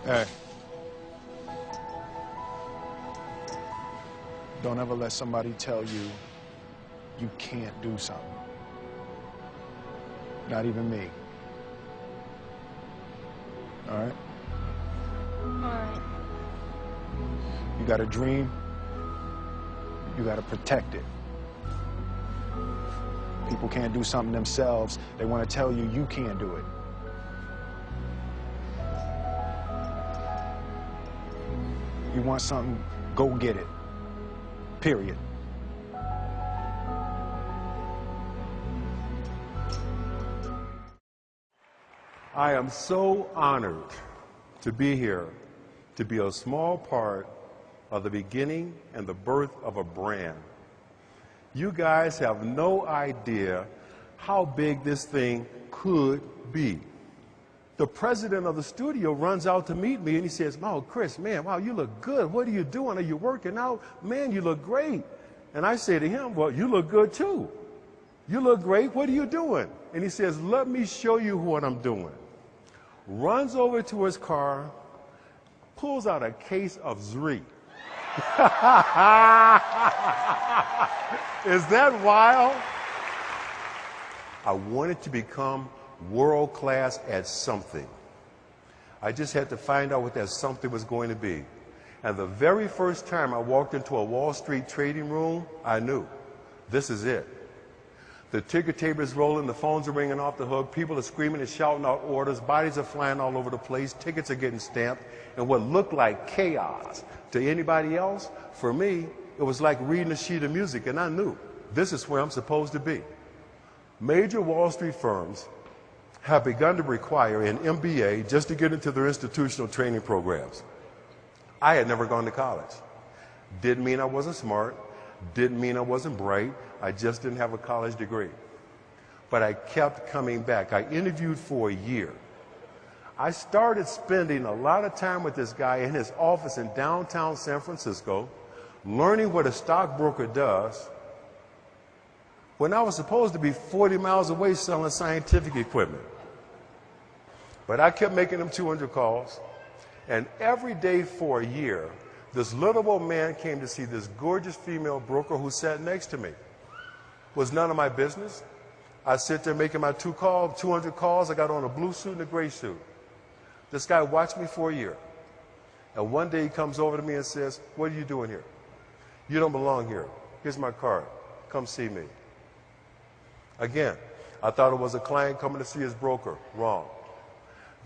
Hey. Don't ever let somebody tell you you can't do something. Not even me. All right? All right. You got a dream, you got to protect it. People can't do something themselves. They want to tell you you can't do it. You want something, go get it. Period. I am so honored to be here, to be a small part of the beginning and the birth of a brand. You guys have no idea how big this thing could be. The president of the studio runs out to meet me and he says, "Oh, Chris, man, wow, you look good. What are you doing? Are you working out? Man, you look great." And I say to him, "Well, you look good too. You look great. What are you doing?" And he says, "Let me show you what I'm doing." Runs over to his car, pulls out a case of Zrii. Is that wild? I wanted to become world class at something. I just had to find out what that something was going to be. And the very first time I walked into a Wall Street trading room, I knew this is it. The ticker tape is rolling, the phones are ringing off the hook, people are screaming and shouting out orders, bodies are flying all over the place, tickets are getting stamped, and what looked like chaos to anybody else, for me, it was like reading a sheet of music, and I knew this is where I'm supposed to be. Major Wall Street firms have begun to require an MBA just to get into their institutional training programs. I had never gone to college. Didn't mean I wasn't smart, didn't mean I wasn't bright, I just didn't have a college degree. But I kept coming back. I interviewed for a year. I started spending a lot of time with this guy in his office in downtown San Francisco, learning what a stockbroker does, when I was supposed to be 40 miles away selling scientific equipment. But I kept making them 200 calls, and every day for a year, this little old man came to see this gorgeous female broker who sat next to me. Was none of my business. I sit there making my 200 calls. I got on a blue suit and a gray suit. This guy watched me for a year. And one day he comes over to me and says, "What are you doing here? You don't belong here. Here's my card. Come see me." Again, I thought it was a client coming to see his broker. Wrong.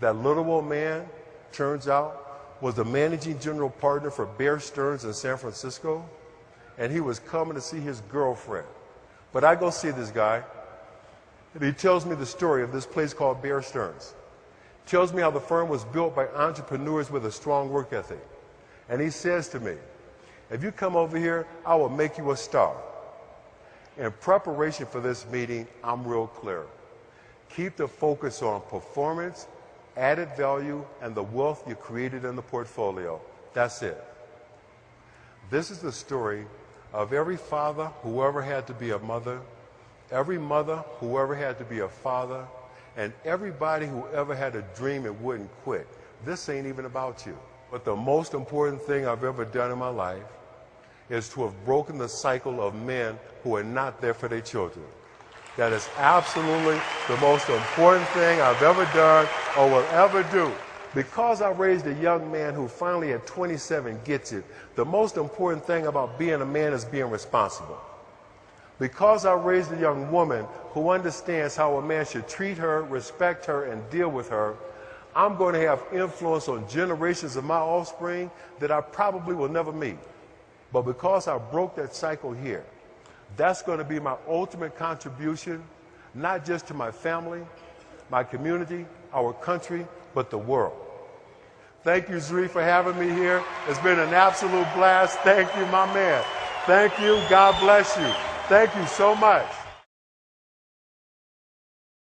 That little old man, turns out, was the managing general partner for Bear Stearns in San Francisco, and he was coming to see his girlfriend. But I go see this guy, and he tells me the story of this place called Bear Stearns. Tells me how the firm was built by entrepreneurs with a strong work ethic. And he says to me, "If you come over here, I will make you a star." In preparation for this meeting, I'm real clear. Keep the focus on performance, added value, and the wealth you created in the portfolio. That's it. This is the story of every father who ever had to be a mother, every mother who ever had to be a father, and everybody who ever had a dream and wouldn't quit. This ain't even about you. But the most important thing I've ever done in my life is to have broken the cycle of men who are not there for their children. That is absolutely the most important thing I've ever done or will ever do. Because I raised a young man who finally at 27 gets it, the most important thing about being a man is being responsible. Because I raised a young woman who understands how a man should treat her, respect her, and deal with her, I'm going to have influence on generations of my offspring that I probably will never meet. But because I broke that cycle here, that's going to be my ultimate contribution, not just to my family, my community, our country, but the world. Thank you, Zrii, for having me here. It's been an absolute blast. Thank you, my man. Thank you. God bless you. Thank you so much.